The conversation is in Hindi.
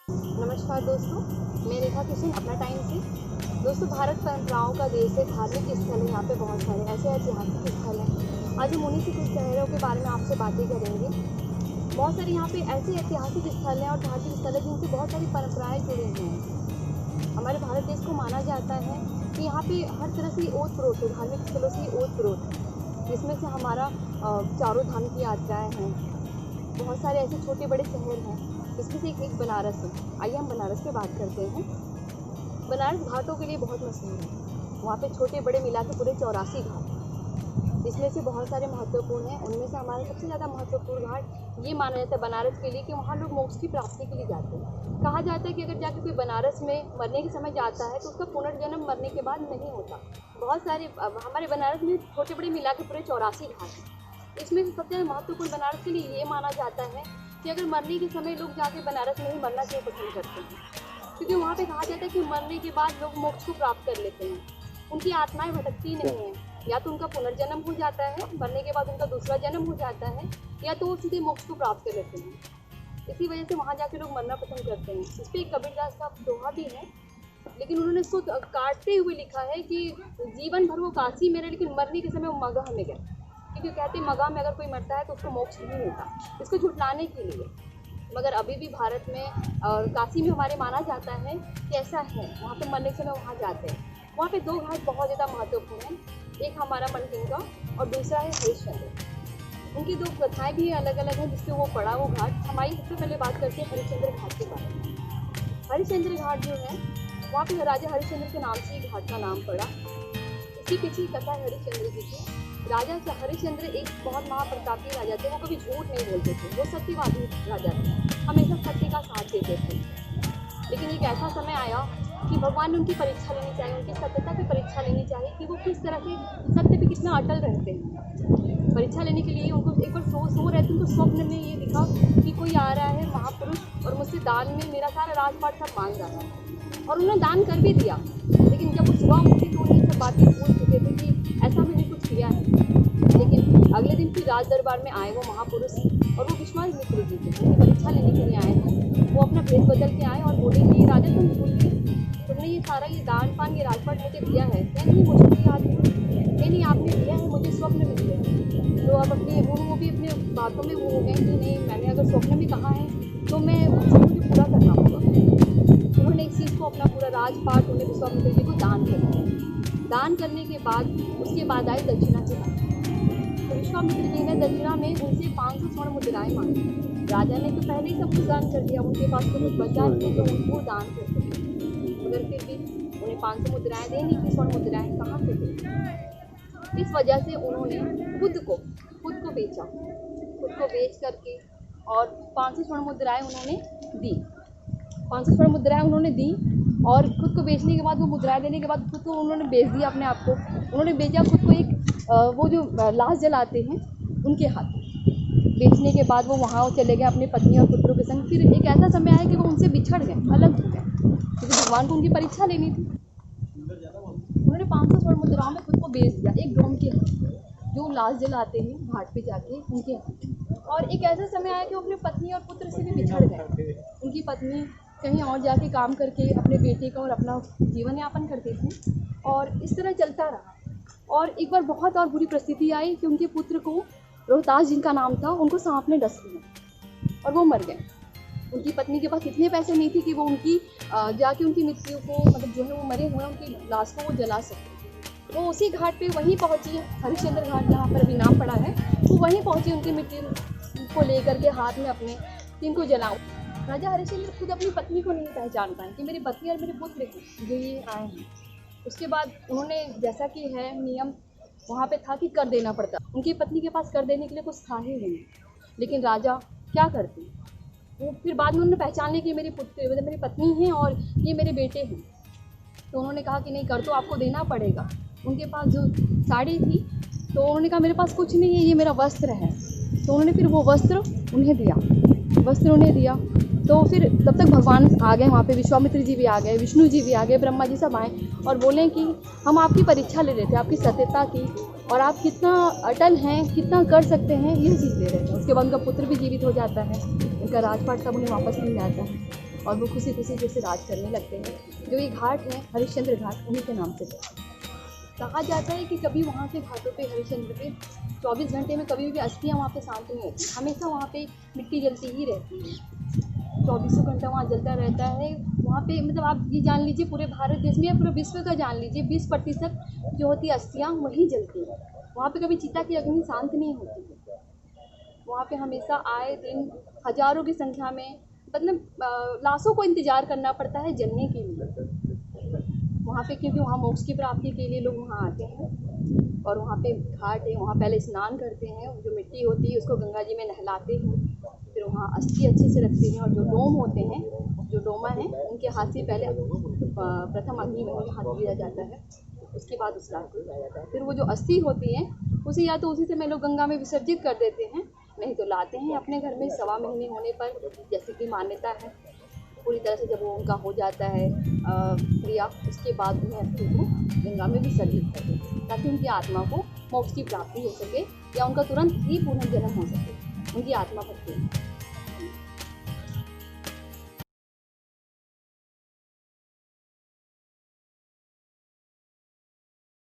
नमस्कार दोस्तों, मैं रेखा किशन अपना टाइम से। दोस्तों, भारत परंपराओं का देश है। धार्मिक स्थल है, यहाँ पे बहुत सारे ऐसे ऐतिहासिक स्थल हैं। आज हम उन्हीं से कुछ शहरों के बारे में आपसे बातें करेंगे। बहुत सारे यहाँ पे ऐसे ऐतिहासिक स्थल हैं और धार्मिक स्थल हैं जिनसे बहुत सारी परंपराएं जुड़ी हुई हैं। हमारे भारत देश को माना जाता है कि यहाँ पे हर तरह से ओत प्रोत है, धार्मिक स्थलों से ओत प्रोत है, जिसमें से हमारा चारों धाम की यात्राएँ हैं। बहुत सारे ऐसे छोटे बड़े शहर हैं, इसमें से एक बनारस है। आइए हम बनारस पे बात करते हैं। बनारस घाटों के लिए बहुत मशहूर है। वहाँ पे छोटे बड़े मिला के पूरे 84 घाट, इसमें से बहुत सारे महत्वपूर्ण हैं। उनमें से हमारा सबसे ज़्यादा महत्वपूर्ण घाट ये माना जाता है बनारस के लिए कि वहाँ लोग मोक्ष की प्राप्ति के लिए जाते हैं। कहा जाता है कि अगर जाकर कोई बनारस में मरने के समय जाता है तो उसका पुनर्जन्म मरने के बाद नहीं होता। बहुत सारे हमारे बनारस में छोटे बड़े मिला के पूरे 84 घाट हैं। इसमें से सबसे ज़्यादा महत्वपूर्ण बनारस के लिए ये माना जाता है कि अगर मरने के समय लोग जाके बनारस में ही मरना क्यों पसंद करते हैं, क्योंकि वहाँ पे कहा जाता है कि मरने के बाद लोग मोक्ष को प्राप्त कर लेते हैं। उनकी आत्माएं भटकती नहीं हैं, या तो उनका पुनर्जन्म हो जाता है, मरने के बाद उनका दूसरा जन्म हो जाता है, या तो वो सीधे मोक्ष को प्राप्त कर लेते हैं। इसी वजह से वहाँ जाके लोग मरना पसंद करते हैं। इस पर एक कबीरदास का दोहा भी है, लेकिन उन्होंने इसको काटते हुए लिखा है कि जीवन भर वो काशी में रहे, लेकिन मरने के समय वो मगह में गए। क्योंकि कहते हैं मगह में अगर कोई मरता है तो उसको मोक्ष नहीं मिलता, इसको झुठलाने के लिए। मगर अभी भी भारत में और काशी में हमारे माना जाता है कि ऐसा है, वहाँ पे मरने के समय वहाँ जाते हैं। वहाँ पे 2 घाट बहुत ज़्यादा महत्वपूर्ण हैं, एक हमारा मनकिंका और दूसरा है हरिश्चंद्र। उनकी 2 कथाएँ भी अलग अलग हैं जिससे वो पड़ा वो घाट। हमारी सबसे पहले बात करते हैं हरिश्चंद्र घाट के बारे में। हरिश्चंद्र घाट जो है, वहाँ पे राजा हरिश्चंद्र के नाम से घाट का नाम पड़ा। इसके पीछे कथा है हरिश्चंद्र जी की। राजा हरिश्चंद्र एक बहुत महाप्रतापी राजा थे। वो कभी झूठ नहीं बोलते थे, वो सत्यवादी राजा थे, हमेशा सत्य का साथ देते थे। लेकिन एक ऐसा समय आया कि भगवान ने उनकी परीक्षा लेनी चाहिए, उनकी सत्यता की परीक्षा लेनी चाहिए कि वो किस तरह से सत्य पे कितना अटल रहते हैं। परीक्षा लेने के लिए उनको एक बार सो रहे थे, उनको स्वप्न में ये दिखा कि कोई आ रहा है महापुरुष और मुझसे दान में मेरा सारा राजपाट सब मांग रहा है। और उन्होंने दान कर भी दिया, लेकिन जब वो सुबह उठी तो उन्हें सब बातें भूल चुके थे कि ऐसा मैंने कुछ किया है। लेकिन अगले दिन फिर राज दरबार में आए वो महापुरुष, और वो विश्वामित्र जी थे, उनकी परीक्षा लेने के लिए आए थे। वो अपना भेष बदल के आए और बोले कि राजा तुम भूल गए, तुमने ये सारा ये दान पान ये राजपाट मुझे दिया है। नहीं, मुझे तो याद नहीं, आपने दिया है, मुझे स्वप्न में दिया है। तो अब अपने वो भी अपने बातों में वो हो गए कि नहीं, मैंने अगर स्वप्न में कहा है तो मैं मुझे पूरा करना होगा। उन्होंने इस चीज़ को अपना पूरा राजपाट उन्हें विश्वामित्र जी को दान कर दिया। दान करने के बाद उसके बाद आई दक्षिणा की बात। तो विश्वामित्र जी ने दक्षिणा में उनसे 500 स्वर्ण मुद्राएं मांगी। राजा ने तो पहले ही सब कुछ दान कर दिया, उनके पास तो कुछ बचा नहीं जो उनको दान कर सके, मगर फिर भी उन्हें 500 मुद्राएं देनी थी। स्वर्ण मुद्राएं कहाँ से दी? इस वजह से उन्होंने खुद को बेचा, खुद को बेच करके और 500 स्वर्ण मुद्राएं उन्होंने दी। 500 स्वर्ण मुद्राएं उन्होंने दी और खुद को बेचने के बाद, वो मुद्राएं देने के बाद खुद को उन्होंने बेच दिया अपने आप को। उन्होंने बेचा खुद को एक वो जो लाश जलाते हैं उनके हाथ। बेचने के बाद वो वहाँ चले गए अपनी पत्नी और पुत्रों के संग। फिर एक ऐसा समय आया कि वो उनसे बिछड़ गए, अलग हो गए, क्योंकि भगवान को उनकी परीक्षा लेनी थी। उन्होंने 500 स्वर्ण मुद्राओं में खुद को बेच दिया, एक डोम के हाथ, जो लाश जलाते हैं घाट पे जाके उनके हाथ। और एक ऐसा समय आया कि वो अपनी पत्नी और पुत्र से भी बिछड़ गए। उनकी पत्नी कहीं और जाके काम करके अपने बेटे का और अपना जीवन यापन करते थे, और इस तरह चलता रहा। और एक बार बहुत और बुरी परिस्थिति आई कि उनके पुत्र को, रोहतास जिनका नाम था, उनको सांप ने डस लिया और वो मर गए। उनकी पत्नी के पास इतने पैसे नहीं थे कि वो उनकी जाके उनकी मृत्यु को, मतलब जो है वो मरे हुए उनकी लाश को वो जला सके। वो उसी घाट पे वहीं पहुंची, हरिश्चंद्र घाट जहाँ पर अभी नाम पड़ा है, वो वहीं पहुंची उनकी मृत्यु को लेकर के हाथ में अपने, इनको जलाऊं। राजा हरिश्चंद्र खुद अपनी पत्नी को नहीं पहचान पाए कि मेरी पत्नी और मेरे पुत्र हैं जो ये आए हैं। उसके बाद उन्होंने, जैसा कि है नियम वहाँ पे था कि कर देना पड़ता, उनकी पत्नी के पास कर देने के लिए कुछ था ही नहीं। लेकिन राजा क्या करते, वो फिर बाद में उन्होंने पहचान लिया कि मेरी मेरी पत्नी हैं और ये मेरे बेटे हैं। तो उन्होंने कहा कि नहीं, कर तो आपको देना पड़ेगा। उनके पास जो साड़ी थी, तो उन्होंने कहा मेरे पास कुछ नहीं है, ये मेरा वस्त्र है। तो उन्होंने फिर वो वस्त्र उन्हें दिया। तो फिर तब तक भगवान आ गए वहाँ पे, विश्वामित्र जी भी आ गए, विष्णु जी भी आ गए, ब्रह्मा जी सब आए और बोले कि हम आपकी परीक्षा ले रहे थे, आपकी सत्यता की, और आप कितना अटल हैं, कितना कर सकते हैं, ये चीज़ ले रहे थे। उसके बाद उनका पुत्र भी जीवित हो जाता है, उनका राजपाट सब उन्हें वापस मिल जाता है। और वो खुशी खुशी जैसे राज करने लगते हैं। जो ये घाट है हरिश्चंद्र घाट, उन्हीं के नाम से कहा जाता है कि कभी वहाँ के घाटों पे हरिश्चंद्र के 24 घंटे में कभी भी अस्थियाँ वहाँ पे शांत नहीं होती, हमेशा वहाँ पे मिट्टी जलती ही रहती है, 24 घंटा वहाँ जलता रहता है। वहाँ पे मतलब आप ये जान लीजिए पूरे भारत देश में या पूरे विश्व का जान लीजिए 20% जो होती है अस्थियाँ वहीं जलती हैं। वहाँ पे कभी चिता की अग्नि शांत नहीं होती है। वहाँ पे हमेशा आए दिन हज़ारों की संख्या में मतलब लाशों को इंतज़ार करना पड़ता है जलने के लिए वहाँ पे, क्योंकि वहाँ मोक्ष की प्राप्ति के लिए लोग वहाँ आते हैं। और वहाँ पे घाट है, वहाँ पहले स्नान करते हैं, जो मिट्टी होती है उसको गंगा जी में नहलाते हैं, फिर वहाँ अस्थि अच्छे से रखते हैं और जो डोम होते हैं, जो डोमा हैं, उनके हाथ से पहले प्रथम अग्नि में उनके हाथ दिया जाता है, उसके बाद उस लाश को दिया जाता है। फिर वो जो अस्थि होती है उसे या तो उसी समय लोग गंगा में विसर्जित कर देते हैं, नहीं तो लाते हैं अपने घर में 1.25 महीने होने पर, जैसे कि मान्यता है। पूरी तरह से जब वो उनका हो जाता है क्रिया, उसके बाद उन्हें अस्थि को गंगा में विसर्जित कर देते हैं ताकि उनकी आत्मा को मोक्ष की प्राप्ति हो सके या उनका तुरंत ही पुनर्जन्म हो सके, उनकी आत्मा भक्ति।